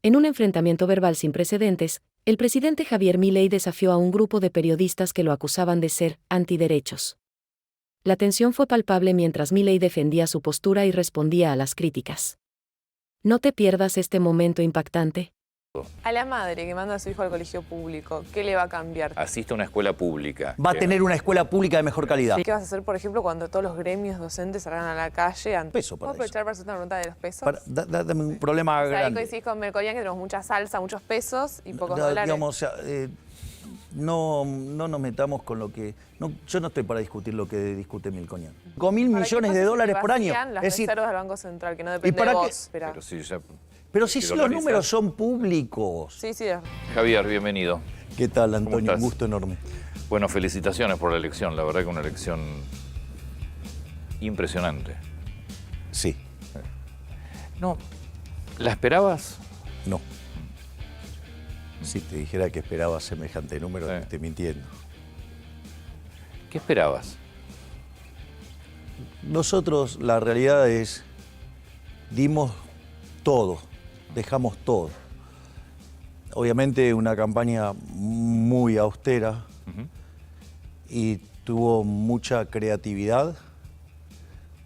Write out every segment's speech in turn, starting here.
En un enfrentamiento verbal sin precedentes, el presidente Javier Milei desafió a un grupo de periodistas que lo acusaban de ser antiderechos. La tensión fue palpable mientras Milei defendía su postura y respondía a las críticas. No te pierdas este momento impactante. A la madre que manda a su hijo al colegio público, ¿qué le va a cambiar? Asiste a una escuela pública. Va a tener una escuela pública de mejor calidad. ¿Qué vas a hacer, por ejemplo, cuando todos los gremios docentes salgan a la calle? Peso para ¿Puedo aprovechar para hacer una pregunta de los pesos? Dame un problema O sea, ahí grande. coincidís con Melconian que tenemos mucha salsa, muchos pesos y pocos dólares. Digamos, no nos metamos con lo que... yo no estoy para discutir lo que discute Melconian. $5.000 millones de dólares por año. Las Es decir, reservas del Banco Central, que no depende para de qué? vos. Pero si los números son públicos. Sí. Javier, bienvenido. ¿Qué tal, Antonio? estás? Un gusto enorme. Bueno, felicitaciones por la elección. La verdad que una elección impresionante. Sí, No, ¿la esperabas? no. Si te dijera que esperaba semejante número, te estoy mintiendo. ¿Qué esperabas? Nosotros, la realidad es, dimos todo, dejamos todo. Obviamente una campaña muy austera y tuvo mucha creatividad,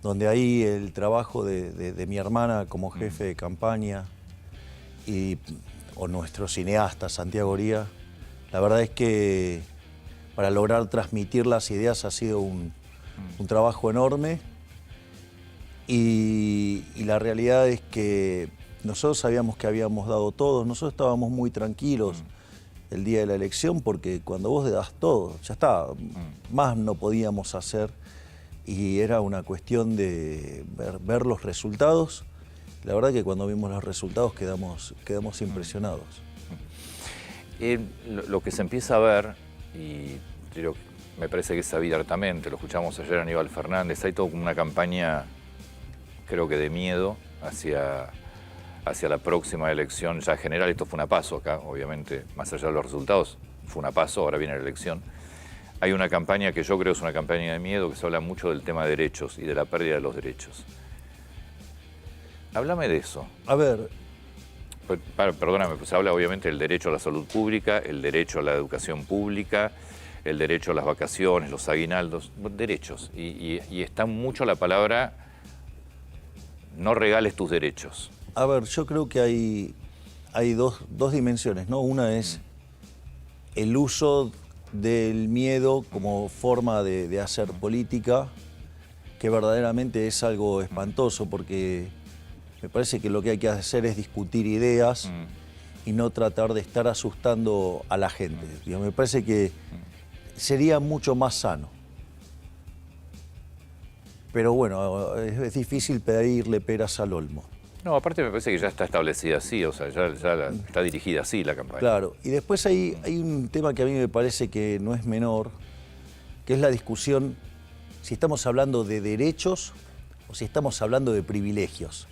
donde ahí el trabajo de mi hermana como jefe de campaña o nuestro cineasta Santiago Oría, la verdad es que para lograr transmitir las ideas ha sido un trabajo enorme. Y la realidad es que nosotros sabíamos que habíamos dado todo, nosotros estábamos muy tranquilos el día de la elección porque cuando vos das todo, ya está, más no podíamos hacer y era una cuestión de ver los resultados. La verdad que cuando vimos los resultados quedamos impresionados. Lo que se empieza a ver, y me parece que es abiertamente, lo escuchamos ayer a Aníbal Fernández, hay toda una campaña, creo que de miedo, hacia la próxima elección ya general. Esto fue una paso acá, obviamente, más allá de los resultados, fue una paso, ahora viene la elección. Hay una campaña que yo creo es una campaña de miedo, que se habla mucho del tema de derechos y de la pérdida de los derechos. Háblame de eso. A ver. Perdóname, pues se habla obviamente del derecho a la salud pública, el derecho a la educación pública, el derecho a las vacaciones, los aguinaldos, derechos. Y está mucho la palabra, no regales tus derechos. A ver, yo creo que hay dos dimensiones, ¿no? Una es el uso del miedo como forma de hacer política, que verdaderamente es algo espantoso porque me parece que lo que hay que hacer es discutir ideas y no tratar de estar asustando a la gente. Me parece que sería mucho más sano. Pero bueno, es difícil pedirle peras al olmo. No, aparte me parece que ya está establecida así, o sea, ya está dirigida así la campaña. Claro, y después hay un tema que a mí me parece que no es menor, que es la discusión si estamos hablando de derechos o si estamos hablando de privilegios.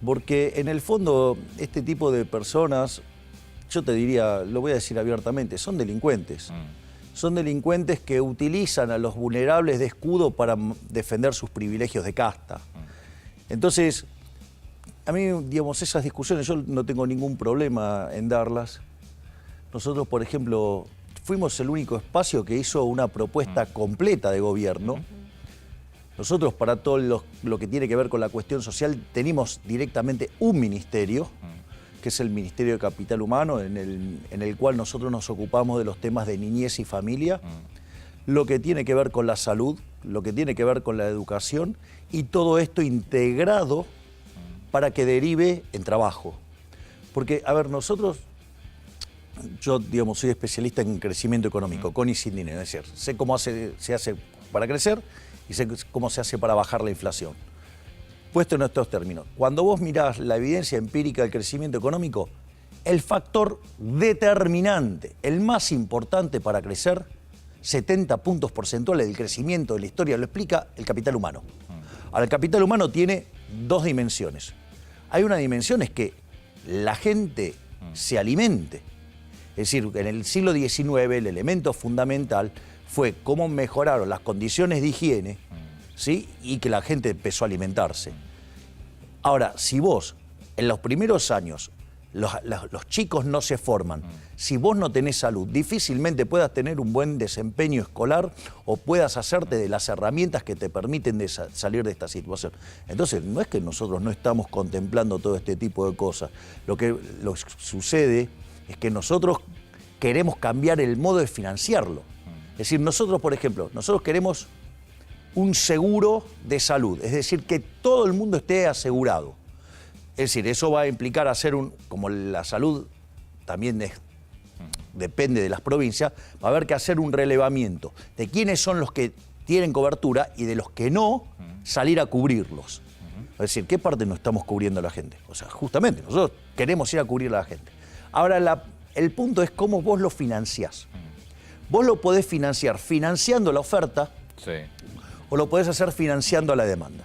Porque en el fondo este tipo de personas, yo te diría, lo voy a decir abiertamente, son delincuentes. Son delincuentes que utilizan a los vulnerables de escudo para defender sus privilegios de casta. Entonces, a mí, digamos, esas discusiones yo no tengo ningún problema en darlas. Nosotros, por ejemplo, fuimos el único espacio que hizo una propuesta completa de gobierno. Nosotros, para todo lo que tiene que ver con la cuestión social, tenemos directamente un ministerio, que es el Ministerio de Capital Humano, en el cual nosotros nos ocupamos de los temas de niñez y familia, lo que tiene que ver con la salud, lo que tiene que ver con la educación, y todo esto integrado para que derive en trabajo. Porque, a ver, yo, digamos, soy especialista en crecimiento económico, con y sin dinero, es decir, sé cómo se hace para crecer y sé cómo se hace para bajar la inflación. Puesto en estos términos, cuando vos mirás la evidencia empírica del crecimiento económico, el factor determinante, el más importante para crecer, 70 puntos porcentuales del crecimiento de la historia, lo explica el capital humano. Ahora, el capital humano tiene dos dimensiones. Hay una dimensión es que la gente se alimente. Es decir, en el siglo XIX el elemento fundamental fue cómo mejoraron las condiciones de higiene, ¿sí? Y que la gente empezó a alimentarse. Ahora, si vos en los primeros años los chicos no se forman, si vos no tenés salud, difícilmente puedas tener un buen desempeño escolar o puedas hacerte de las herramientas que te permiten salir de esta situación. Entonces, no es que nosotros no estamos contemplando todo este tipo de cosas. Lo que sucede es que nosotros queremos cambiar el modo de financiarlo. Es decir, nosotros, por ejemplo, nosotros queremos un seguro de salud, es decir, que todo el mundo esté asegurado. Es decir, eso va a implicar hacer como la salud también depende de las provincias, va a haber que hacer un relevamiento de quiénes son los que tienen cobertura y de los que no, salir a cubrirlos. Es decir, ¿qué parte no estamos cubriendo a la gente? O sea, justamente, nosotros queremos ir a cubrir a la gente. Ahora, el punto es cómo vos lo financiás. Vos lo podés financiar financiando la oferta, Sí. o lo podés hacer financiando la demanda.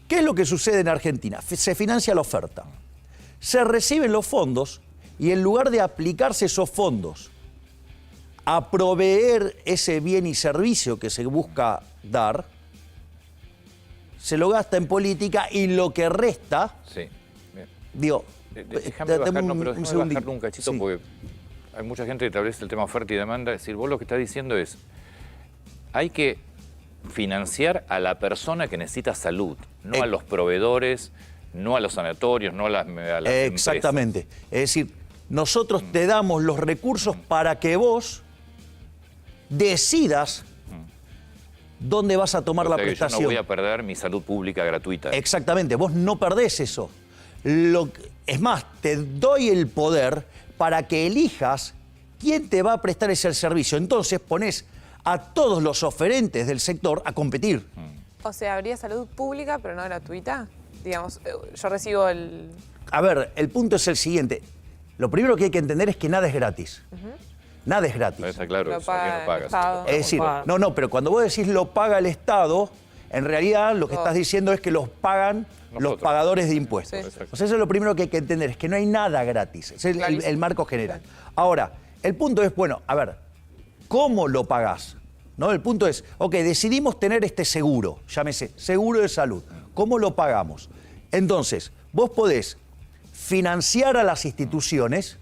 ¿Qué es lo que sucede en Argentina? Se financia la oferta, se reciben los fondos y en lugar de aplicarse esos fondos a proveer ese bien y servicio que se busca dar, se lo gasta en política y lo que resta, Sí. Bien. digo, Déjame bajarlo un cachito Sí. porque hay mucha gente que establece el tema oferta y demanda. Es decir, vos lo que estás diciendo es, hay que financiar a la persona que necesita salud, no a los proveedores, no a los sanatorios, no a las Exactamente. empresas. Es decir, nosotros te damos los recursos para que vos decidas dónde vas a tomar O la sea que prestación. yo no voy a perder mi salud pública gratuita. Exactamente, vos no perdés eso. Es más, te doy el poder para que elijas quién te va a prestar ese servicio. Entonces ponés a todos los oferentes del sector a competir. O sea, habría salud pública, pero no gratuita. Digamos, yo recibo el... A ver, el punto es el siguiente. Lo primero que hay que entender es que nada es gratis. Nada es gratis. Está claro, Lo eso, ¿a quién paga lo pagas? el Estado. Es decir, no, pero cuando vos decís lo paga el Estado, en realidad lo que estás diciendo es que los pagan los Nosotros. pagadores de impuestos. Sí. O sea, eso es lo primero que hay que entender, es que no hay nada gratis. Ese es el marco general. Ahora, el punto es, bueno, a ver, ¿cómo lo pagás? ¿No? El punto es, ok, decidimos tener este seguro, llámese seguro de salud. ¿Cómo lo pagamos? Entonces, vos podés financiar a las instituciones,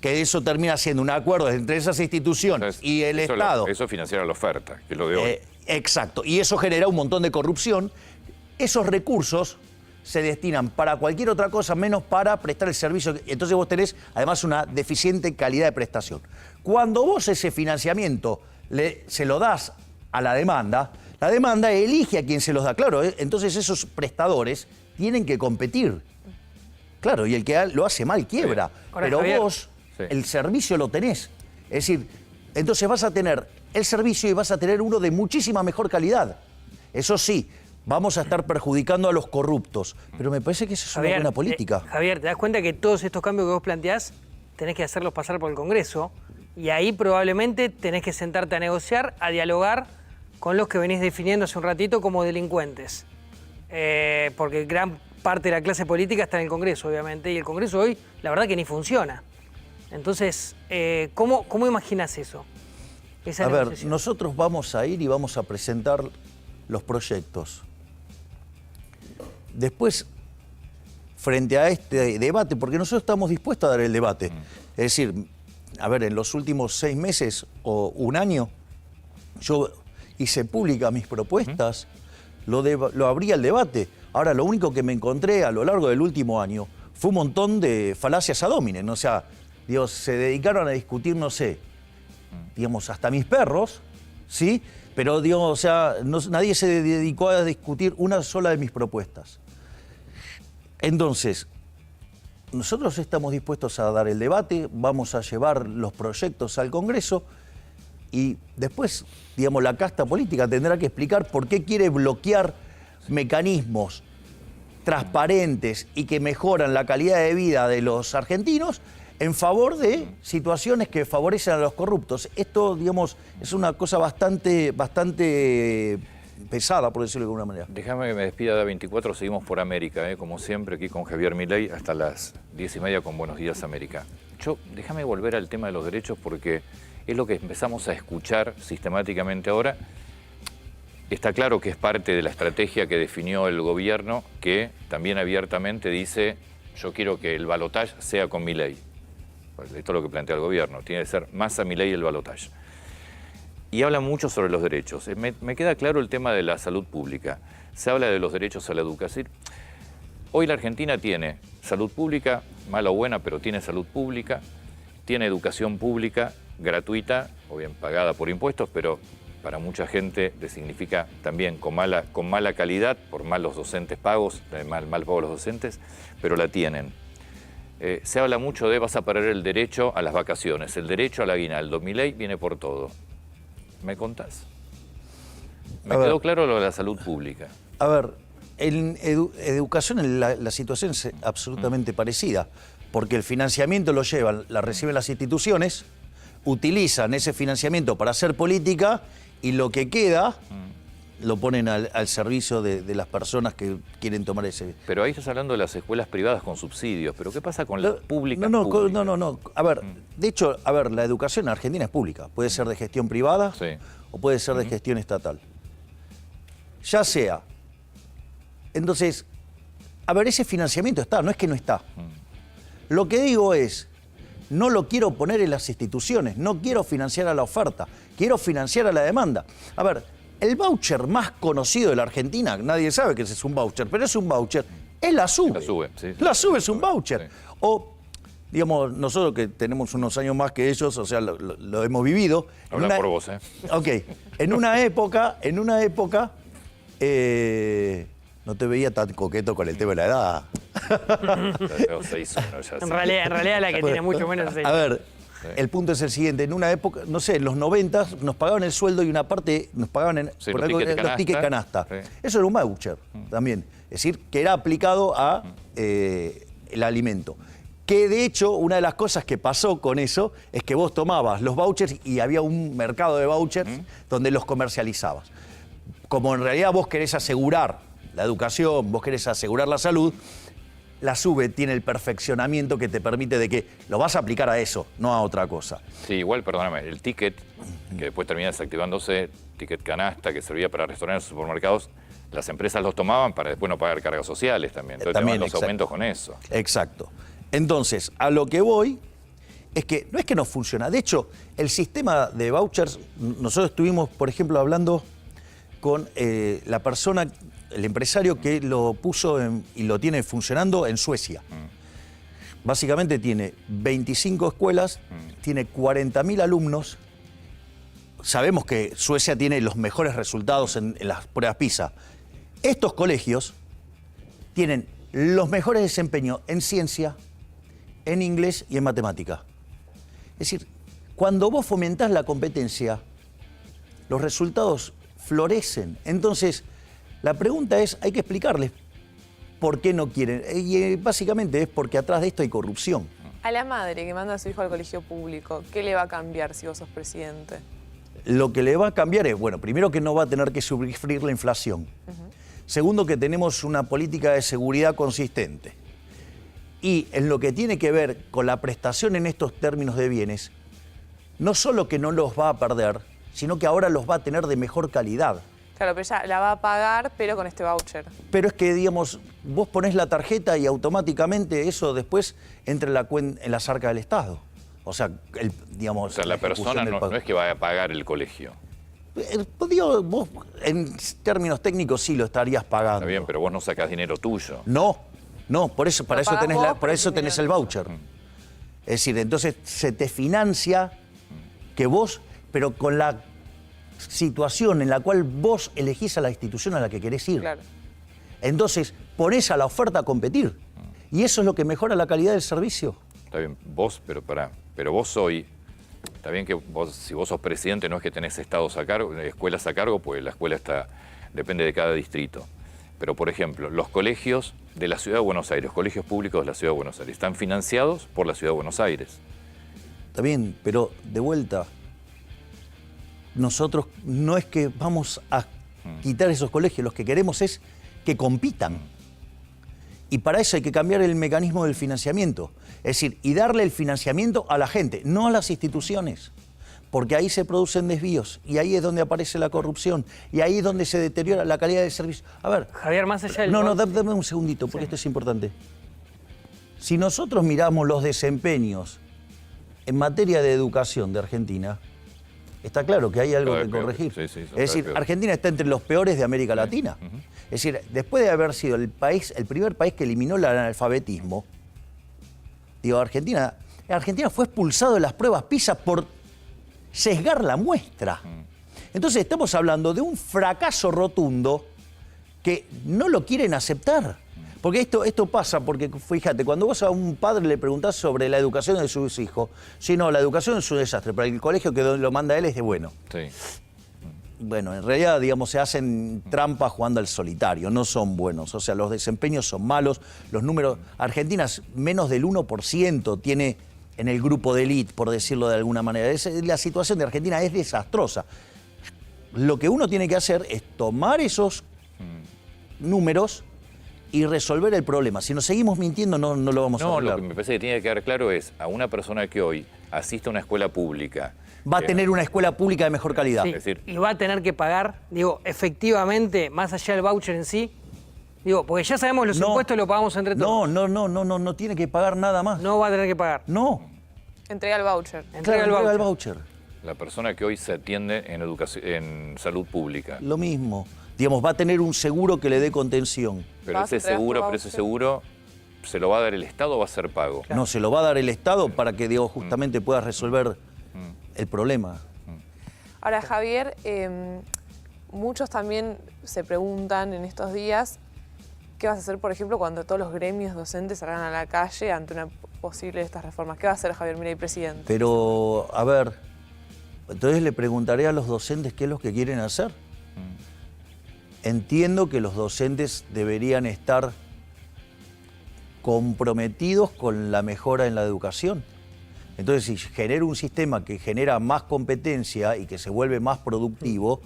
que eso termina siendo un acuerdo entre esas instituciones y el Estado. Eso financiar la oferta, que es lo de hoy. Exacto, y eso genera un montón de corrupción. Esos recursos se destinan para cualquier otra cosa menos para prestar el servicio. Entonces vos tenés además una deficiente calidad de prestación. Cuando vos ese financiamiento se lo das a la demanda elige a quien se los da. Claro, entonces esos prestadores tienen que competir. Claro, y el que lo hace mal quiebra. Sí. Ahora, Pero Javier, vos sí, el servicio lo tenés. Es decir, entonces vas a tener el servicio y vas a tener uno de muchísima mejor calidad. Eso sí, vamos a estar perjudicando a los corruptos. Pero me parece que eso es una buena política. Javier, ¿te das cuenta que todos estos cambios que vos planteás tenés que hacerlos pasar por el Congreso? Y ahí probablemente tenés que sentarte a negociar, a dialogar con los que venís definiendo hace un ratito como delincuentes. Porque gran parte de la clase política está en el Congreso, obviamente, y el Congreso hoy, la verdad que ni funciona. Entonces, ¿cómo imaginás eso? Esa A ver, negociación. nosotros vamos a ir y vamos a presentar los proyectos. Después, frente a este debate, porque nosotros estamos dispuestos a dar el debate. Es decir, a ver, en los últimos 6 meses o un año, yo hice públicas mis propuestas, lo abrí al debate. Ahora, lo único que me encontré a lo largo del último año fue un montón de falacias ad hominem. O sea, digo, se dedicaron a discutir, no sé, digamos, hasta mis perros, ¿sí? Pero, digo, o sea, nadie se dedicó a discutir una sola de mis propuestas. Entonces, nosotros estamos dispuestos a dar el debate, vamos a llevar los proyectos al Congreso y después, digamos, la casta política tendrá que explicar por qué quiere bloquear mecanismos transparentes y que mejoran la calidad de vida de los argentinos en favor de situaciones que favorecen a los corruptos. Esto, digamos, es una cosa bastante pesada, por decirlo de alguna manera. Déjame que me despida de A24, seguimos por América, como siempre, aquí con Javier Milei hasta las 10:30 con Buenos Días América. Déjame volver al tema de los derechos porque es lo que empezamos a escuchar sistemáticamente ahora. Está claro que es parte de la estrategia que definió el gobierno, que también abiertamente dice, yo quiero que el balotaje sea con Milei. Pues esto es lo que plantea el gobierno, tiene que ser más a Milei el balotaje. Y habla mucho sobre los derechos. Me queda claro el tema de la salud pública. Se habla de los derechos a la educación. Hoy la Argentina tiene salud pública, mala o buena, pero tiene salud pública, tiene educación pública, gratuita, o bien pagada por impuestos, pero para mucha gente le significa también con mala calidad, por malos docentes pagos, mal pagos los docentes, pero la tienen. Se habla mucho de vas a perder el derecho a las vacaciones, el derecho al aguinaldo. Milei viene por todo. ¿Me contás? Me quedó claro lo de la salud pública. A ver, en educación la situación es absolutamente parecida, porque el financiamiento lo llevan, la reciben las instituciones, utilizan ese financiamiento para hacer política y lo que queda lo ponen al servicio de las personas que quieren tomar ese... Pero ahí estás hablando de las escuelas privadas con subsidios, pero ¿qué pasa con las públicas? No. A ver, de hecho, la educación en Argentina es pública. Puede ser de gestión privada o puede ser de gestión estatal. Ya sea. Entonces, ese financiamiento está, no es que no está. Lo que digo es, no lo quiero poner en las instituciones, no quiero financiar a la oferta, quiero financiar a la demanda. A ver, el voucher más conocido de la Argentina, nadie sabe que ese es un voucher, pero es un voucher, es la SUBE. La SUBE, sí. La SUBE es un voucher. Sí. O, digamos, nosotros que tenemos unos años más que ellos, o sea, lo hemos vivido. Habla por vos, ¿eh? Ok. En una época, no te veía tan coqueto con el tema de la edad. Tengo 6 años ya. En realidad la que tiene mucho menos es ella. A ver, el punto es el siguiente. En una época, no sé, en los 90 nos pagaban el sueldo y una parte nos pagaban los tickets canasta. Sí. Eso era un voucher también. Es decir, que era aplicado a el alimento. Que de hecho, una de las cosas que pasó con eso es que vos tomabas los vouchers y había un mercado de vouchers donde los comercializabas. Como en realidad vos querés asegurar la educación, vos querés asegurar la salud, la SUBE tiene el perfeccionamiento que te permite de que lo vas a aplicar a eso, no a otra cosa. Sí, igual, perdóname, el ticket, que después termina desactivándose, ticket canasta, que servía para restaurantes y supermercados, las empresas los tomaban para después no pagar cargas sociales también. Entonces también, los aumentos con eso. Exacto. Entonces, a lo que voy es que no es que no funciona. De hecho, el sistema de vouchers, nosotros estuvimos, por ejemplo, hablando con la persona, el empresario que lo puso y lo tiene funcionando en Suecia. Básicamente tiene 25 escuelas, tiene 40.000 alumnos. Sabemos que Suecia tiene los mejores resultados en las pruebas PISA. Estos colegios tienen los mejores desempeños en ciencia, en inglés y en matemática. Es decir, cuando vos fomentás la competencia, los resultados florecen. Entonces, la pregunta es, hay que explicarles por qué no quieren. Y básicamente es porque atrás de esto hay corrupción. A la madre que manda a su hijo al colegio público, ¿qué le va a cambiar si vos sos presidente? Lo que le va a cambiar es, bueno, primero que no va a tener que sufrir la inflación. Segundo, que tenemos una política de seguridad consistente. Y en lo que tiene que ver con la prestación en estos términos de bienes, no solo que no los va a perder, sino que ahora los va a tener de mejor calidad. Claro, pero ya la va a pagar, pero con este voucher. Pero es que, digamos, vos ponés la tarjeta y automáticamente eso después entra en las arcas del Estado. O sea, digamos... O sea, la persona no es que vaya a pagar el colegio. Digo, vos en términos técnicos sí lo estarías pagando. Está bien, pero vos no sacás dinero tuyo. No, para eso tenés, por eso tenés el voucher. Es decir, entonces se te financia que vos, pero con la situación en la cual vos elegís a la institución a la que querés ir. Claro. Entonces ponés a la oferta a competir. Y eso es lo que mejora la calidad del servicio. Está bien, vos, pero vos hoy, está bien que vos, si vos sos presidente, no es que tenés estados a cargo, escuelas a cargo, pues la escuela depende de cada distrito. Pero, por ejemplo, los colegios de la Ciudad de Buenos Aires, colegios públicos de la Ciudad de Buenos Aires, están financiados por la Ciudad de Buenos Aires. Está bien, pero de vuelta, nosotros no es que vamos a quitar esos colegios, lo que queremos es que compitan. Y para eso hay que cambiar el mecanismo del financiamiento. Es decir, y darle el financiamiento a la gente, no a las instituciones. porque ahí se producen desvíos y ahí es donde aparece la corrupción y ahí es donde se deteriora la calidad del servicio. A ver, Javier, más allá del... no, dame un segundito, porque esto es importante. Si nosotros miramos los desempeños en materia de educación de Argentina, está claro que hay algo que corregir. Es decir, Argentina está entre los peores de América Latina. Es decir, después de haber sido el primer país que eliminó el analfabetismo, digo, Argentina fue expulsado de las pruebas PISA por sesgar la muestra. Entonces estamos hablando de un fracaso rotundo que no lo quieren aceptar. Porque esto pasa, porque fíjate, cuando vos a un padre le preguntás sobre la educación de sus hijos, si no, la educación es un desastre, pero el colegio que lo manda él es de bueno. Sí. Bueno, en realidad, digamos, se hacen trampas jugando al solitario, no son buenos. O sea, los desempeños son malos, los números... Argentina menos del 1% tiene en el grupo de élite, por decirlo de alguna manera. La situación de Argentina es desastrosa. Lo que uno tiene que hacer es tomar esos números y resolver el problema. Si nos seguimos mintiendo, no lo vamos a arreglar. Lo que me parece que tiene que quedar claro es a una persona que hoy asiste a una escuela pública... Va a tener una escuela pública de mejor calidad. Sí, Es decir, y va a tener que pagar, digo, efectivamente, más allá del voucher en sí, digo, porque ya sabemos los impuestos lo pagamos entre todos. No tiene que pagar nada más. No va a tener que pagar. No. Entrega el voucher. Entrega el voucher. la persona que hoy se atiende en educación, en salud pública. Lo mismo. Digamos, va a tener un seguro que le dé contención. Pero ese seguro se lo va a dar el Estado o va a ser pago. Claro. No, se lo va a dar el Estado para que, digo, justamente pueda resolver el problema. Ahora, Javier, muchos también se preguntan en estos días qué vas a hacer, por ejemplo, cuando todos los gremios docentes salgan a la calle ante una posible de estas reformas. ¿Qué va a hacer Javier Milei, presidente? Pero, a ver, entonces le preguntaré a los docentes qué es lo que quieren hacer. Entiendo que los docentes deberían estar comprometidos con la mejora en la educación. Entonces, si genera un sistema que genera más competencia y que se vuelve más productivo,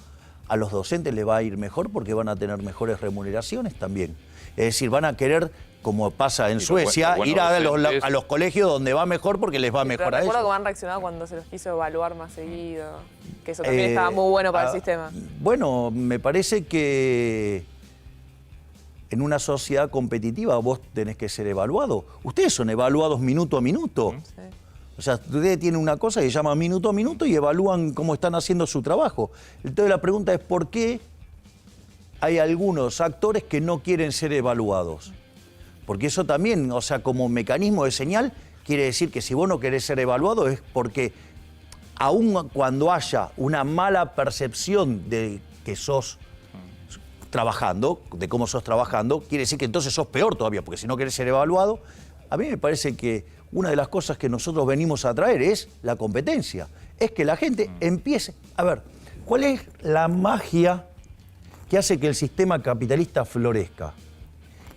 a los docentes les va a ir mejor porque van a tener mejores remuneraciones también. Es decir, van a querer, como pasa en Suecia, ir a los colegios donde va mejor porque les va mejor a ellos. Recuerdo cómo han reaccionado cuando se los quiso evaluar más seguido, que eso también estaba muy bueno para el sistema. Bueno, me parece que en una sociedad competitiva vos tenés que ser evaluado. Ustedes son evaluados minuto a minuto. Sí. O sea, ustedes tienen una cosa que se llama minuto a minuto y evalúan cómo están haciendo su trabajo. Entonces la pregunta es ¿por qué hay algunos actores que no quieren ser evaluados? Porque eso también, o sea, como mecanismo de señal, quiere decir que si vos no querés ser evaluado es porque aun cuando haya una mala percepción de que sos trabajando, de cómo sos trabajando, quiere decir que entonces sos peor todavía, porque si no querés ser evaluado, a mí me parece que una de las cosas que nosotros venimos a traer es la competencia. Es que la gente empiece... A ver, ¿cuál es la magia que hace que el sistema capitalista florezca?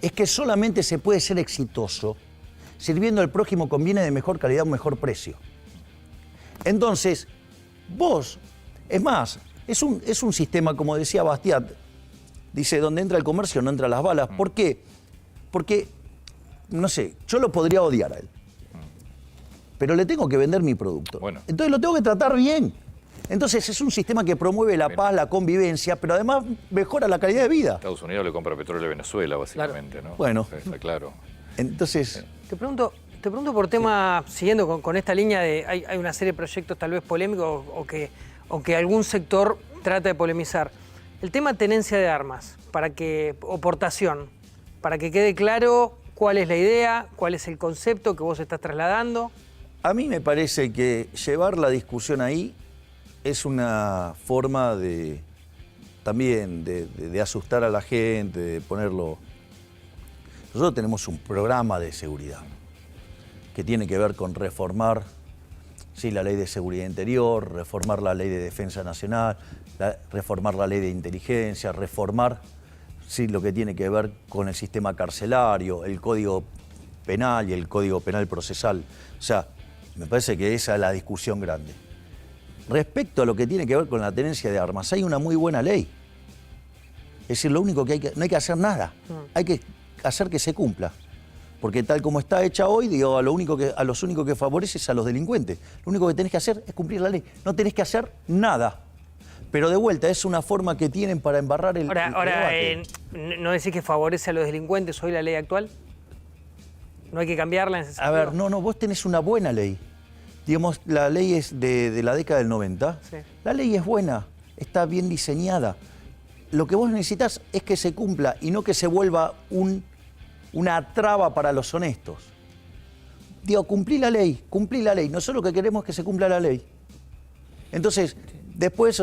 Es que solamente se puede ser exitoso sirviendo al prójimo con bienes de mejor calidad a un mejor precio. Entonces, vos... Es más, es un sistema, como decía Bastiat, dice, donde entra el comercio no entran las balas. ¿Por qué? Porque, no sé, yo lo podría odiar a él, pero le tengo que vender mi producto. Bueno. Entonces lo tengo que tratar bien. Entonces es un sistema que promueve la paz, la convivencia, pero además mejora la calidad de vida. Estados Unidos le compra petróleo a Venezuela, básicamente, ¿no? Bueno. Está claro. Entonces... Te pregunto por tema, siguiendo con esta línea de... Hay una serie de proyectos tal vez polémicos o que algún sector trata de polemizar. El tema tenencia de armas, o portación, para que quede claro cuál es la idea, cuál es el concepto que vos estás trasladando. A mí me parece que llevar la discusión ahí es una forma también de asustar a la gente, de ponerlo... Nosotros tenemos un programa de seguridad que tiene que ver con reformar la ley de seguridad interior, reformar la ley de defensa nacional, reformar la ley de inteligencia, reformar lo que tiene que ver con el sistema carcelario, el código penal y el código penal procesal. O sea, me parece que esa es la discusión grande. Respecto a lo que tiene que ver con la tenencia de armas, hay una muy buena ley. Es decir, lo único que no hay que hacer nada, hay que hacer que se cumpla. Porque tal como está hecha hoy, digo, a los únicos que favorece es a los delincuentes. Lo único que tenés que hacer es cumplir la ley. No tenés que hacer nada. Pero de vuelta, es una forma que tienen para embarrar el debate. ¿No decís que favorece a los delincuentes hoy la ley actual? ¿No hay que cambiarla en ese sentido? A ver, no, vos tenés una buena ley. Digamos, la ley es de la década del 90. Sí. La ley es buena, está bien diseñada. Lo que vos necesitas es que se cumpla y no que se vuelva una traba para los honestos. Digo, cumplí la ley. Nosotros lo que queremos es que se cumpla la ley. Entonces, después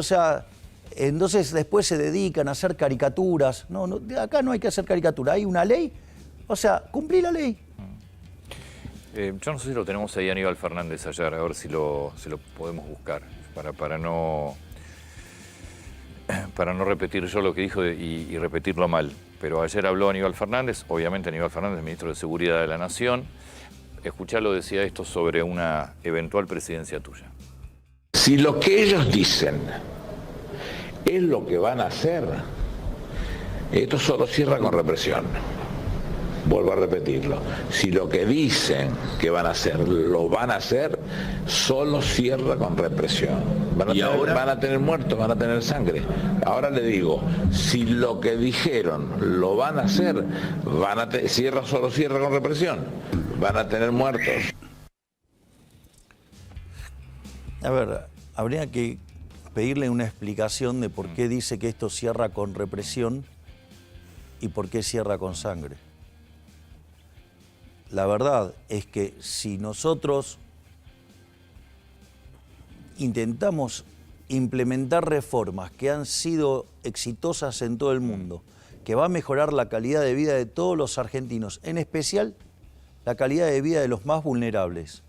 se dedican a hacer caricaturas. No, acá no hay que hacer caricatura, hay una ley. O sea, cumplí la ley. Yo no sé si lo tenemos ahí a Aníbal Fernández ayer, a ver si lo podemos buscar, para no repetir yo lo que dijo y repetirlo mal. Pero ayer habló Aníbal Fernández, obviamente Aníbal Fernández, ministro de Seguridad de la Nación. Escuchalo, decía esto sobre una eventual presidencia tuya. Si lo que ellos dicen es lo que van a hacer, esto solo cierra con represión. Vuelvo a repetirlo. Si lo que dicen que van a hacer, lo van a hacer, solo cierra con represión. Van a tener muertos, van a tener sangre. Ahora le digo, si lo que dijeron lo van a hacer, solo cierra con represión. Van a tener muertos. A ver, habría que pedirle una explicación de por qué dice que esto cierra con represión y por qué cierra con sangre. La verdad es que si nosotros intentamos implementar reformas que han sido exitosas en todo el mundo, que va a mejorar la calidad de vida de todos los argentinos, en especial la calidad de vida de los más vulnerables.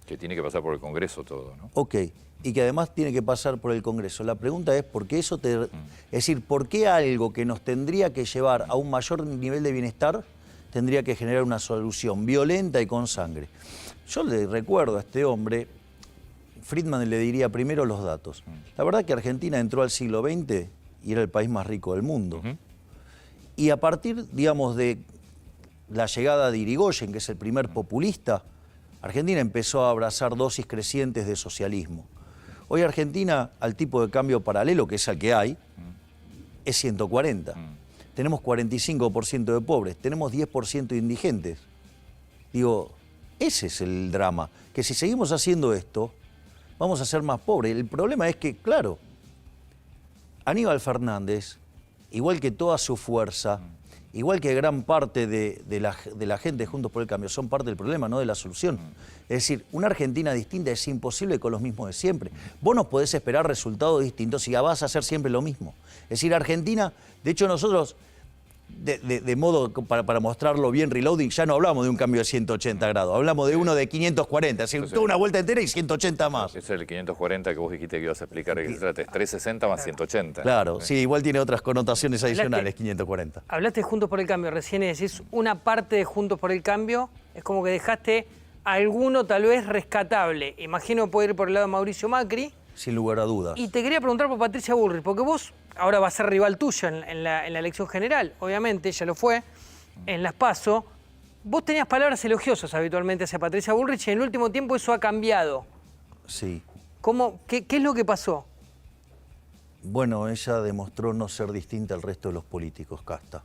Que tiene que pasar por el Congreso todo, ¿no? Ok, y que además tiene que pasar por el Congreso. La pregunta es, ¿por qué eso es decir, ¿por qué algo que nos tendría que llevar a un mayor nivel de bienestar tendría que generar una solución violenta y con sangre? Yo le recuerdo a este hombre, Friedman le diría primero los datos. La verdad que Argentina entró al siglo XX y era el país más rico del mundo. Y a partir, digamos, de la llegada de Irigoyen, que es el primer populista, Argentina empezó a abrazar dosis crecientes de socialismo. Hoy Argentina, al tipo de cambio paralelo, que es el que hay, es 140. Tenemos 45% de pobres, tenemos 10% de indigentes. Digo, ese es el drama, que si seguimos haciendo esto, vamos a ser más pobres. El problema es que, claro, Aníbal Fernández, igual que toda su fuerza, igual que gran parte de la gente de Juntos por el Cambio, son parte del problema, no de la solución. Es decir, una Argentina distinta es imposible con los mismos de siempre. Vos no podés esperar resultados distintos si vas a hacer siempre lo mismo. Es decir, Argentina, de hecho nosotros, de modo para mostrarlo bien reloading, ya no hablamos de un cambio de 180 grados, hablamos de uno de 540, es decir, toda una vuelta entera y 180 más. Ese es el 540 que vos dijiste que ibas a explicar, que es 360 más 180. Claro, sí, igual tiene otras connotaciones adicionales, 540. Hablaste de Juntos por el Cambio recién y decís una parte de Juntos por el Cambio, es como que dejaste alguno tal vez rescatable. Imagino puede ir por el lado de Mauricio Macri. Sin lugar a dudas. Y te quería preguntar por Patricia Bullrich, porque vos ahora vas a ser rival tuyo en la elección general, obviamente, ya lo fue, en las PASO. Vos tenías palabras elogiosas habitualmente hacia Patricia Bullrich y en el último tiempo eso ha cambiado. Sí. ¿Qué es lo que pasó? Bueno, ella demostró no ser distinta al resto de los políticos, Casta.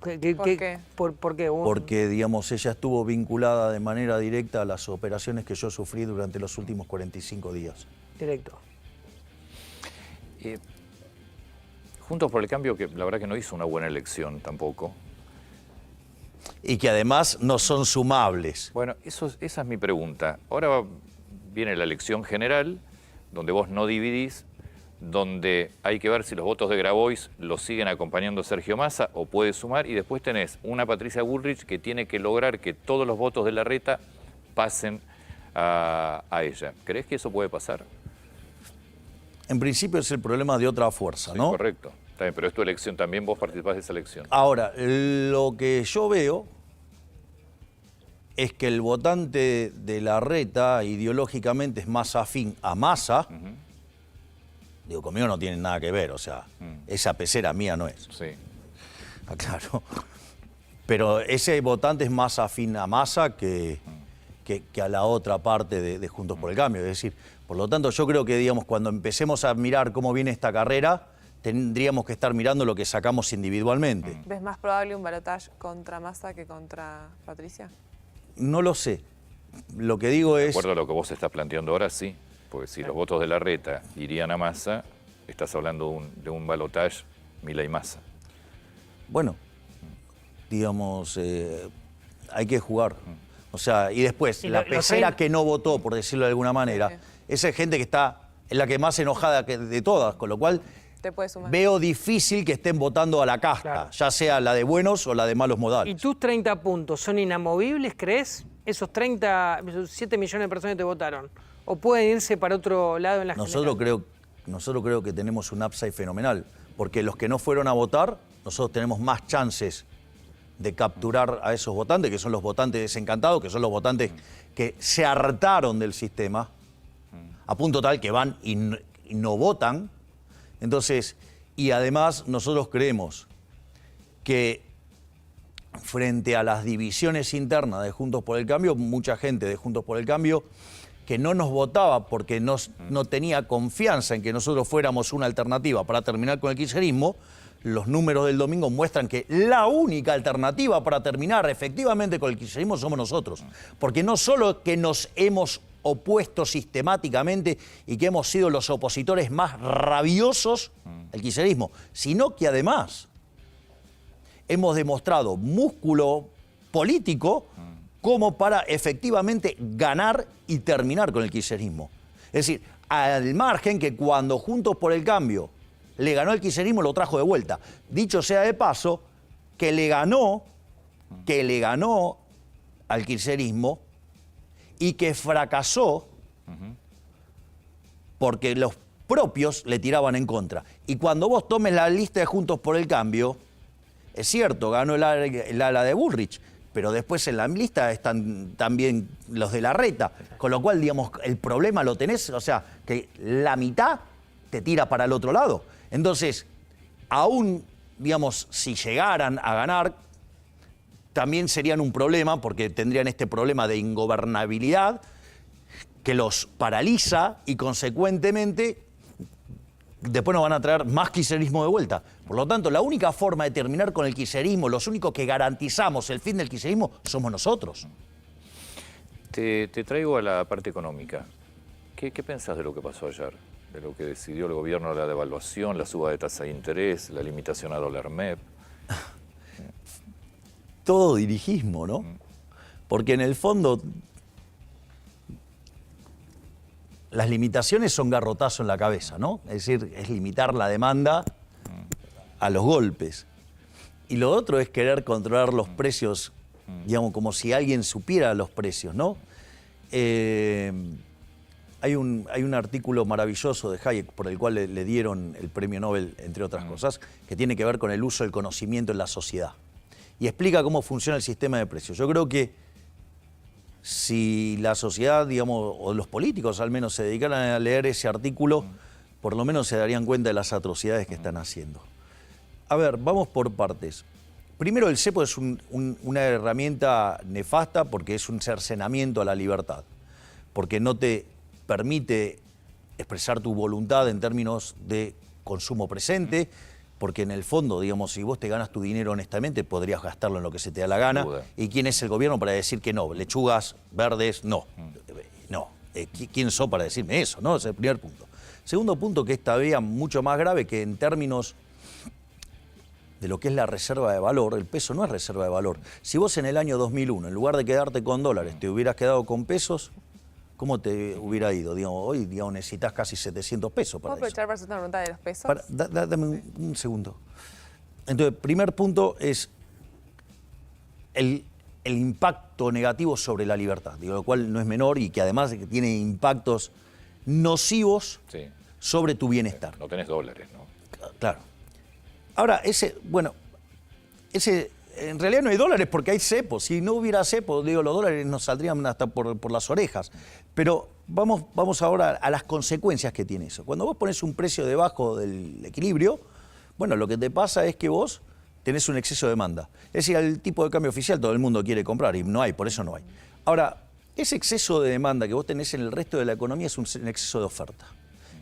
¿Por qué? ¿Por qué? Porque, digamos, ella estuvo vinculada de manera directa a las operaciones que yo sufrí durante los últimos 45 días. Directo. Juntos por el Cambio, que la verdad que no hizo una buena elección tampoco. Y que además no son sumables. Bueno, esa es mi pregunta. Ahora viene la elección general, donde vos no dividís, donde hay que ver si los votos de Grabois los siguen acompañando Sergio Massa o puede sumar, y después tenés una Patricia Bullrich que tiene que lograr que todos los votos de Larreta pasen a ella. ¿Crees que eso puede pasar? En principio es el problema de otra fuerza, ¿no? Sí, correcto. Está bien, pero es tu elección, también vos participás de esa elección. Ahora, lo que yo veo es que el votante de Larreta ideológicamente es más afín a Massa. Digo, conmigo no tiene nada que ver, o sea, esa pecera mía no es. Sí. Claro. Pero ese votante es más afín a Massa que a la otra parte de Juntos por el Cambio. Es decir, por lo tanto, yo creo que, digamos, cuando empecemos a mirar cómo viene esta carrera, tendríamos que estar mirando lo que sacamos individualmente. ¿Ves más probable un balotaje contra Massa que contra Patricia? No lo sé. Lo que digo De es... acuerdo a lo que vos estás planteando ahora, sí. Porque si los votos de Larreta irían a Massa, estás hablando de un balotaje Milei-Massa. Bueno, digamos, hay que jugar. O sea, y después, la pecera que no votó, por decirlo de alguna manera, esa es gente que está en la que más enojada de todas, con lo cual Te puedes sumar. veo difícil que estén votando a la casta, Claro. ya sea la de buenos o la de malos modales. ¿Y tus 30 puntos son inamovibles, crees? Esos 7 millones de personas que te votaron. ¿O pueden irse para otro lado en la Nosotros creo que tenemos un upside fenomenal, porque los que no fueron a votar, nosotros tenemos más chances de capturar a esos votantes, que son los votantes desencantados, que son los votantes que se hartaron del sistema, a punto tal que van y no votan. Entonces, y además nosotros creemos que frente a las divisiones internas de Juntos por el Cambio, mucha gente de Juntos por el Cambio que no nos votaba porque no tenía confianza en que nosotros fuéramos una alternativa para terminar con el kirchnerismo, los números del domingo muestran que la única alternativa para terminar efectivamente con el kirchnerismo somos nosotros. Porque no solo que nos hemos opuesto sistemáticamente y que hemos sido los opositores más rabiosos al kirchnerismo, sino que además hemos demostrado músculo político como para efectivamente ganar y terminar con el kirchnerismo. Es decir, al margen que cuando Juntos por el Cambio le ganó el kirchnerismo, lo trajo de vuelta. Dicho sea de paso, que le ganó al kirchnerismo y que fracasó porque los propios le tiraban en contra. Y cuando vos tomes la lista de Juntos por el Cambio, es cierto, ganó el ala de Bullrich, pero después en la lista están también los de Larreta, con lo cual, digamos, el problema lo tenés, o sea, que la mitad te tira para el otro lado. Entonces, aún, digamos, si llegaran a ganar, también serían un problema, porque tendrían este problema de ingobernabilidad que los paraliza y, consecuentemente, después nos van a traer más kirchnerismo de vuelta. Por lo tanto, la única forma de terminar con el kirchnerismo, los únicos que garantizamos el fin del kirchnerismo, somos nosotros. Te traigo a la parte económica. ¿Qué pensás de lo que pasó ayer? De lo que decidió el gobierno, la devaluación, la suba de tasa de interés, la limitación a dólar MEP. Todo dirigismo, ¿no? Porque en el fondo las limitaciones son garrotazo en la cabeza, ¿no? Es decir, es limitar la demanda a los golpes. Y lo otro es querer controlar los precios, digamos, como si alguien supiera los precios, ¿no? Hay un artículo maravilloso de Hayek por el cual le dieron el premio Nobel, entre otras cosas, que tiene que ver con el uso del conocimiento en la sociedad. Y explica cómo funciona el sistema de precios. Yo creo que si la sociedad, digamos, o los políticos al menos se dedicaran a leer ese artículo, por lo menos se darían cuenta de las atrocidades que están haciendo. A ver, vamos por partes. Primero, el cepo es una herramienta nefasta porque es un cercenamiento a la libertad, porque no te permite expresar tu voluntad en términos de consumo presente, porque en el fondo, digamos, si vos te ganas tu dinero honestamente, podrías gastarlo en lo que se te da la gana. ¿Y quién es el gobierno para decir que no? Lechugas, verdes, no. No. ¿Quién sos para decirme eso? ¿No? Ese es el primer punto. Segundo punto, que es todavía mucho más grave, que en términos de lo que es la reserva de valor, el peso no es reserva de valor. Si vos en el año 2001, en lugar de quedarte con dólares, te hubieras quedado con pesos, ¿cómo te hubiera ido? Digamos, hoy, digamos, necesitas casi 700 pesos para ¿Puedo aprovechar para hacer una pregunta de los pesos? Dame un segundo. Entonces, primer punto es el impacto negativo sobre la libertad, digo, lo cual no es menor y que además tiene impactos nocivos sobre tu bienestar. No tenés dólares, ¿no? Claro. Ahora, en realidad no hay dólares porque hay cepo. Si no hubiera cepo, digo, los dólares nos saldrían hasta por las orejas. Pero vamos ahora a las consecuencias que tiene eso. Cuando vos pones un precio debajo del equilibrio, bueno, lo que te pasa es que vos tenés un exceso de demanda. Es decir, el tipo de cambio oficial todo el mundo quiere comprar y no hay, por eso no hay. Ahora, ese exceso de demanda que vos tenés en el resto de la economía es un exceso de oferta.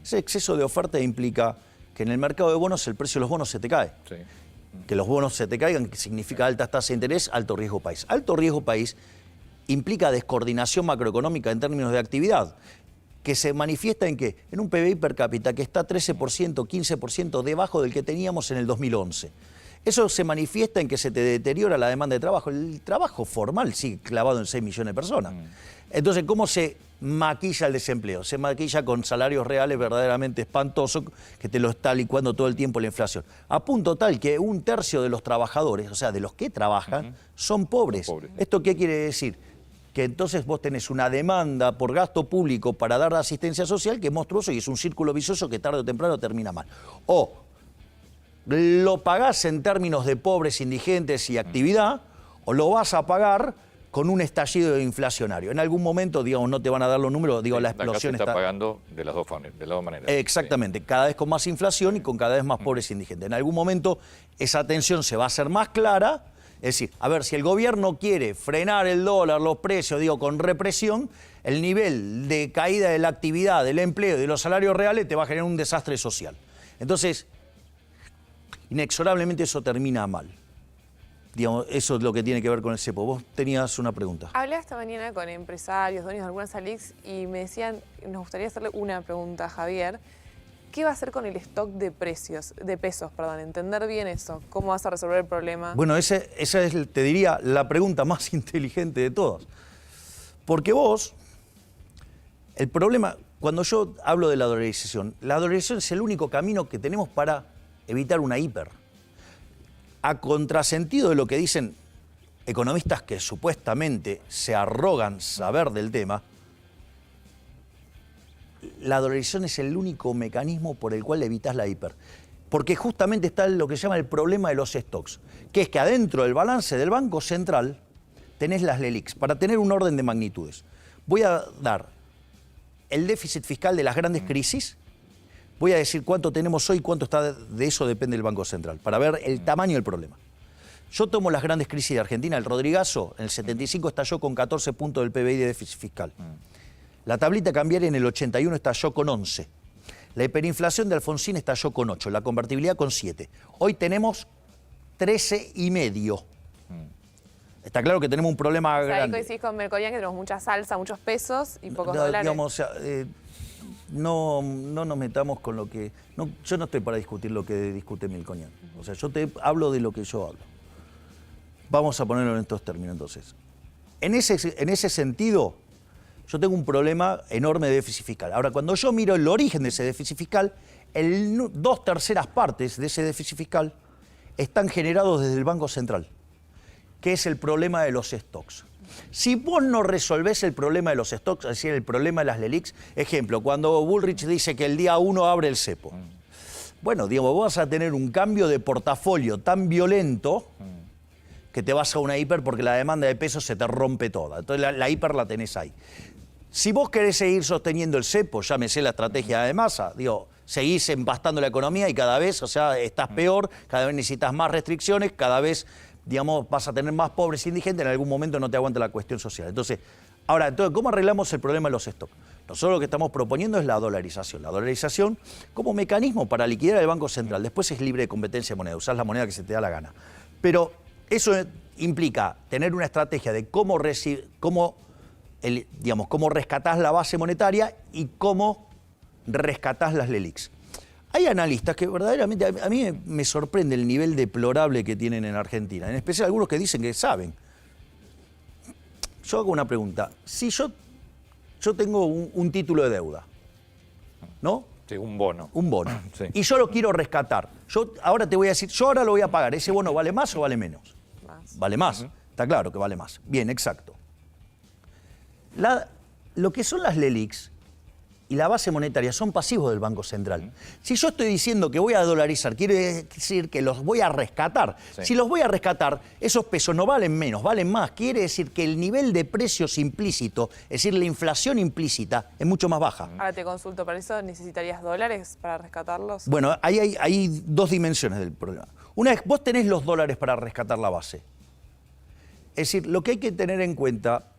Ese exceso de oferta implica que en el mercado de bonos el precio de los bonos se te cae. Sí. Que los bonos se te caigan, que significa altas tasas de interés, alto riesgo país. Alto riesgo país implica descoordinación macroeconómica en términos de actividad, que se manifiesta en que en un PBI per cápita que está 13%, 15% debajo del que teníamos en el 2011. Eso se manifiesta en que se te deteriora la demanda de trabajo. El trabajo formal sigue clavado en 6 millones de personas. Entonces, ¿cómo se maquilla el desempleo? Se maquilla con salarios reales verdaderamente espantosos que te lo está licuando todo el tiempo la inflación. A punto tal que 1/3 de los trabajadores, o sea, de los que trabajan, son pobres. ¿Esto qué quiere decir? Que entonces vos tenés una demanda por gasto público para dar asistencia social que es monstruoso y es un círculo vicioso que tarde o temprano termina mal. O lo pagás en términos de pobres, indigentes y actividad, o lo vas a pagar con un estallido inflacionario. En algún momento, digamos, no te van a dar los números, digo, la explosión está pagando de las dos maneras. Exactamente, cada vez con más inflación y con cada vez más pobres e indigentes. En algún momento esa tensión se va a hacer más clara. Es decir, a ver, si el gobierno quiere frenar el dólar, los precios, digo, con represión, el nivel de caída de la actividad, del empleo y de los salarios reales te va a generar un desastre social. Entonces, inexorablemente eso termina mal. Digamos, eso es lo que tiene que ver con el cepo. Vos tenías una pregunta. Hablé esta mañana con empresarios, dueños de algunas ALICs, y me decían, nos gustaría hacerle una pregunta a Javier. ¿Qué va a hacer con el stock de pesos? Entender bien eso. ¿Cómo vas a resolver el problema? Bueno, esa es, te diría, la pregunta más inteligente de todas. Porque vos, el problema, cuando yo hablo de la dolarización es el único camino que tenemos para evitar una hiper. A contrasentido de lo que dicen economistas que supuestamente se arrogan saber del tema, la dolarización es el único mecanismo por el cual evitas la hiper. Porque justamente está lo que se llama el problema de los stocks, que es que adentro del balance del Banco Central tenés las LELIQs, para tener un orden de magnitudes. Voy a dar el déficit fiscal de las grandes crisis, voy a decir cuánto tenemos hoy y cuánto está, de eso depende el Banco Central, para ver el tamaño del problema. Yo tomo las grandes crisis de Argentina, el Rodrigazo en el 75 estalló con 14 puntos del PBI de déficit fiscal. La tablita cambiaria en el 81 estalló con 11. La hiperinflación de Alfonsín estalló con 8, la convertibilidad con 7. Hoy tenemos 13,5. Está claro que tenemos un problema grande. Ahí coincidís con Melconian que tenemos mucha salsa, muchos pesos y pocos dólares. Digamos, no nos metamos con lo que... yo no estoy para discutir lo que discute Melconian. O sea, yo te hablo de lo que yo hablo. Vamos a ponerlo en estos términos entonces. En ese sentido, yo tengo un problema enorme de déficit fiscal. Ahora, cuando yo miro el origen de ese déficit fiscal, 2/3 partes de ese déficit fiscal están generados desde el Banco Central, que es el problema de los stocks. Si vos no resolvés el problema de los stocks, es decir, el problema de las LELIQs, ejemplo, cuando Bullrich dice que el día 1 abre el cepo, bueno, digamos, vos vas a tener un cambio de portafolio tan violento que te vas a una hiper porque la demanda de pesos se te rompe toda. Entonces la hiper la tenés ahí. Si vos querés seguir sosteniendo el cepo, llámese la estrategia de masa, digo, seguís empastando la economía y cada vez, o sea, estás peor, cada vez necesitas más restricciones, cada vez, digamos, vas a tener más pobres e indigentes, en algún momento no te aguanta la cuestión social. Entonces, ¿cómo arreglamos el problema de los stocks? Nosotros lo que estamos proponiendo es la dolarización. La dolarización como mecanismo para liquidar el Banco Central. Después es libre de competencia de moneda, usás la moneda que se te da la gana. Pero eso implica tener una estrategia de cómo rescatás la base monetaria y cómo rescatás las LELIQs. Hay analistas que verdaderamente, a mí me sorprende el nivel deplorable que tienen en Argentina, en especial algunos que dicen que saben. Yo hago una pregunta. Si yo tengo un título de deuda, ¿no? Sí, un bono. Un bono. Sí. Y yo lo quiero rescatar. Ahora te voy a decir, yo ahora lo voy a pagar. ¿Ese bono vale más o vale menos? Más. Vale más. Está claro que vale más. Bien, exacto. Lo que son las LELIQs y la base monetaria son pasivos del Banco Central. Si yo estoy diciendo que voy a dolarizar, quiere decir que los voy a rescatar. Sí. Si los voy a rescatar, esos pesos no valen menos, valen más. Quiere decir que el nivel de precios implícito, es decir, la inflación implícita, es mucho más baja. Ahora te consulto, ¿para eso necesitarías dólares para rescatarlos? Bueno, hay dos dimensiones del problema. Una vez vos tenés los dólares para rescatar la base. Es decir, lo que hay que tener en cuenta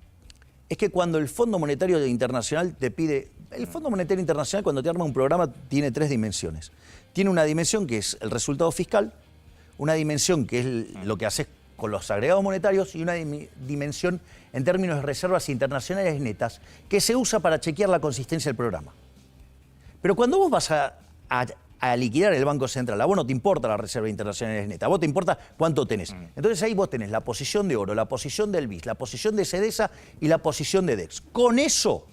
es que cuando el Fondo Monetario Internacional te pide... El Fondo Monetario Internacional, cuando te arma un programa, tiene 3 dimensiones. Tiene una dimensión que es el resultado fiscal, una dimensión que es lo que haces con los agregados monetarios y una dimensión en términos de reservas internacionales netas que se usa para chequear la consistencia del programa. Pero cuando vos vas a liquidar el Banco Central, a vos no te importa la reserva internacional neta, a vos te importa cuánto tenés. Entonces ahí vos tenés la posición de oro, la posición del BIS, la posición de CEDESA y la posición de DEX. Con eso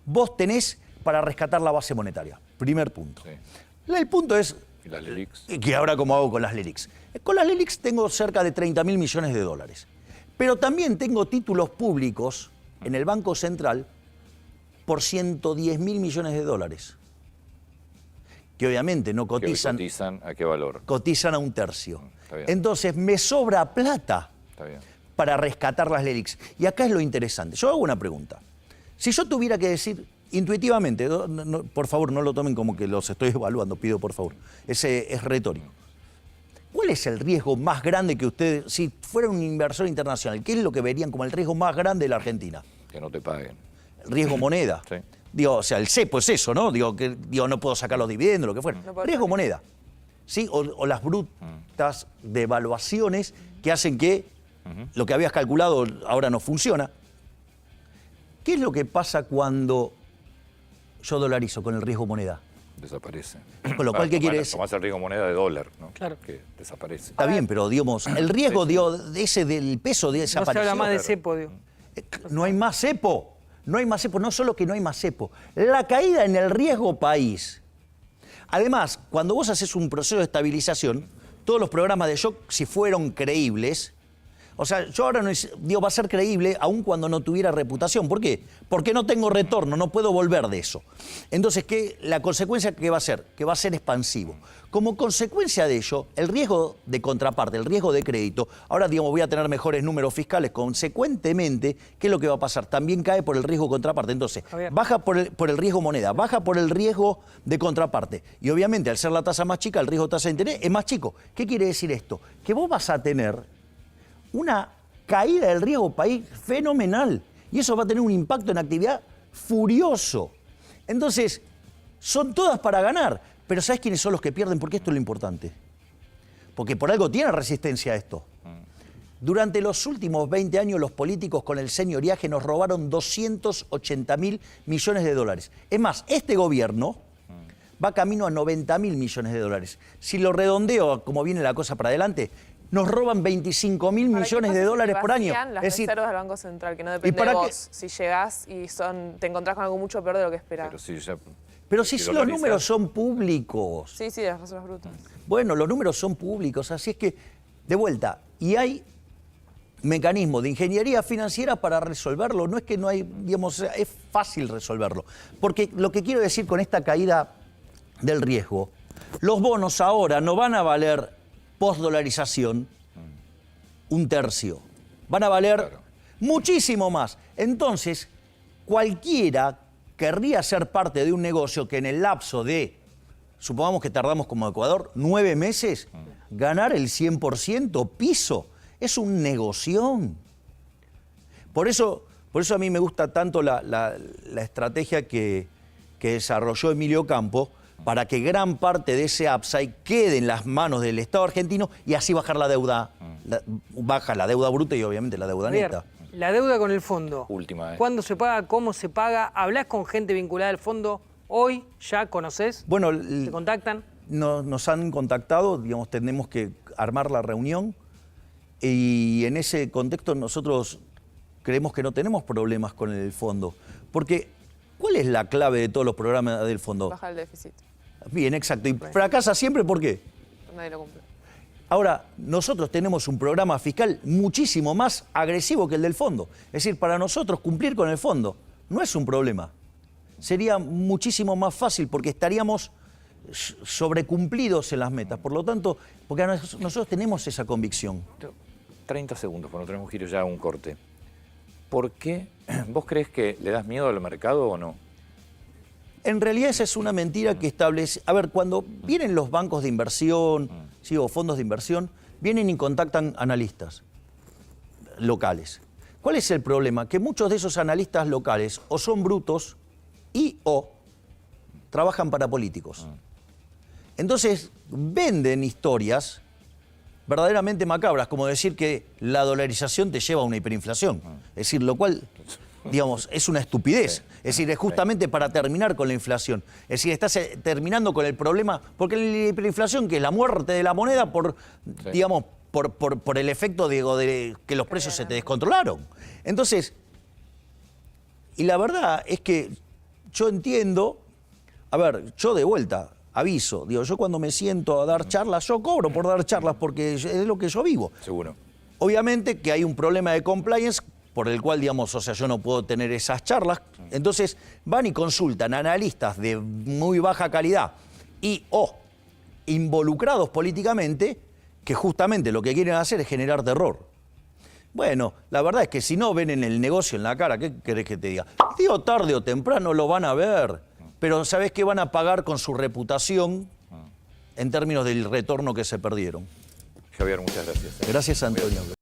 vos tenés para rescatar la base monetaria. Primer punto. Sí. El punto es... ¿Y las LELIQs? Que ahora cómo hago con las LELIQs. Con las LELIQs tengo cerca de 30.000 millones de dólares. Pero también tengo títulos públicos en el Banco Central por 110.000 millones de dólares. Que obviamente no cotizan. ¿Que cotizan a qué valor? Cotizan a 1/3. Está bien. Entonces me sobra plata Está bien. para rescatar las LELIQs. Y acá es lo interesante. Yo hago una pregunta. Si yo tuviera que decir intuitivamente, por favor no lo tomen como que los estoy evaluando, pido por favor. Ese es retórico. ¿Cuál es el riesgo más grande que ustedes, si fuera un inversor internacional, qué es lo que verían como el riesgo más grande de la Argentina? Que no te paguen. El riesgo moneda. Sí. Digo, o sea, el cepo es eso, ¿no? Digo, no puedo sacar los dividendos, lo que fuera. No puedo Riesgo sacar. moneda. ¿Sí? O las brutas devaluaciones que hacen que lo que habías calculado ahora no funciona. ¿Qué es lo que pasa cuando yo dolarizo con el riesgo moneda? Desaparece. Con lo cual, ¿qué quiere decir? Tomás el riesgo moneda de dólar, ¿no? Claro. Que desaparece. Está bien, pero digamos, el riesgo ese del peso de No se desaparición. habla más de cepo, digo. No hay más cepo. No hay más cepo. No solo que no hay más cepo. La caída en el riesgo país. Además, cuando vos haces un proceso de estabilización, todos los programas de shock, si fueron creíbles, o sea, yo ahora no digo, va a ser creíble aun cuando no tuviera reputación. ¿Por qué? Porque no tengo retorno, no puedo volver de eso. Entonces, la consecuencia que va a ser? Que va a ser expansivo. Como consecuencia de ello, el riesgo de contraparte, el riesgo de crédito, ahora digamos voy a tener mejores números fiscales, consecuentemente, ¿qué es lo que va a pasar? También cae por el riesgo contraparte. Entonces, Javier. baja por el riesgo moneda, baja por el riesgo de contraparte. Y obviamente, al ser la tasa más chica, el riesgo de tasa de interés es más chico. ¿Qué quiere decir esto? Que vos vas a tener una caída del riesgo país fenomenal. Y eso va a tener un impacto en actividad furioso. Entonces, son todas para ganar. Pero ¿sabes quiénes son los que pierden? Porque esto es lo importante. Porque por algo tiene resistencia a esto. Durante los últimos 20 años, los políticos con el señoriaje nos robaron 280.000 millones de dólares. Es más, este gobierno va camino a 90.000 millones de dólares. Si lo redondeo, como viene la cosa para adelante, nos roban 25.000 millones de dólares por año. Las Es decir, reservas del Banco Central, que no depende para de qué? vos. Si llegás y te encontrás con algo mucho peor de lo que esperabas. Pero si los dolarizar- números son públicos. Sí, sí, las reservas brutas. Bueno, los números son públicos, así es que, de vuelta, y hay mecanismos de ingeniería financiera para resolverlo. No es que no hay, digamos, es fácil resolverlo. Porque lo que quiero decir con esta caída del riesgo, los bonos ahora no van a valer post-dolarización 1/3. Van a valer Claro. muchísimo más. Entonces, cualquiera querría ser parte de un negocio que en el lapso de, supongamos que tardamos como Ecuador, 9 meses, ganar el 100% piso, es un negoción. Por eso a mí me gusta tanto la estrategia que desarrolló Emilio Campo para que gran parte de ese upside quede en las manos del Estado argentino y así bajar la deuda, baja la deuda bruta y obviamente la deuda Javier, neta. la deuda con el fondo. Última, ¿eh? ¿Cuándo se paga? ¿Cómo se paga? ¿Hablás con gente vinculada al fondo? ¿Hoy ya conocés? Bueno, ¿Te contactan? nos han contactado, digamos, tenemos que armar la reunión y en ese contexto nosotros creemos que no tenemos problemas con el fondo. Porque, ¿cuál es la clave de todos los programas del fondo? Baja el déficit. Bien, exacto. ¿Y fracasa siempre por qué? Nadie lo cumple. Ahora, nosotros tenemos un programa fiscal muchísimo más agresivo que el del fondo. Es decir, para nosotros cumplir con el fondo no es un problema. Sería muchísimo más fácil porque estaríamos sobrecumplidos en las metas. Por lo tanto, porque nosotros tenemos esa convicción. 30 segundos, cuando tenemos que ir ya a un corte. ¿Por qué? ¿Vos crees que le das miedo al mercado o no? En realidad esa es una mentira que establece... A ver, cuando vienen los bancos de inversión, ¿sí? O fondos de inversión, vienen y contactan analistas locales. ¿Cuál es el problema? Que muchos de esos analistas locales o son brutos o trabajan para políticos. Entonces venden historias verdaderamente macabras, como decir que la dolarización te lleva a una hiperinflación. Es decir, lo cual, digamos, es una estupidez. Es decir, es justamente para terminar con la inflación. Es decir, estás terminando con el problema, porque la hiperinflación, que es la muerte de la moneda por, digamos, por el efecto de que los precios se te descontrolaron. Entonces, y la verdad es que yo entiendo, a ver, yo de vuelta aviso, digo, yo cuando me siento a dar charlas, yo cobro por dar charlas porque es lo que yo vivo. Seguro. Obviamente que hay un problema de compliance por el cual, digamos, o sea, yo no puedo tener esas charlas. Entonces van y consultan a analistas de muy baja calidad o involucrados políticamente, que justamente lo que quieren hacer es generar terror. Bueno, la verdad es que si no ven en el negocio en la cara, ¿qué querés que te diga? Digo, tarde o temprano lo van a ver, pero ¿sabés qué van a pagar con su reputación en términos del retorno que se perdieron? Javier, muchas gracias. Gracias, Antonio.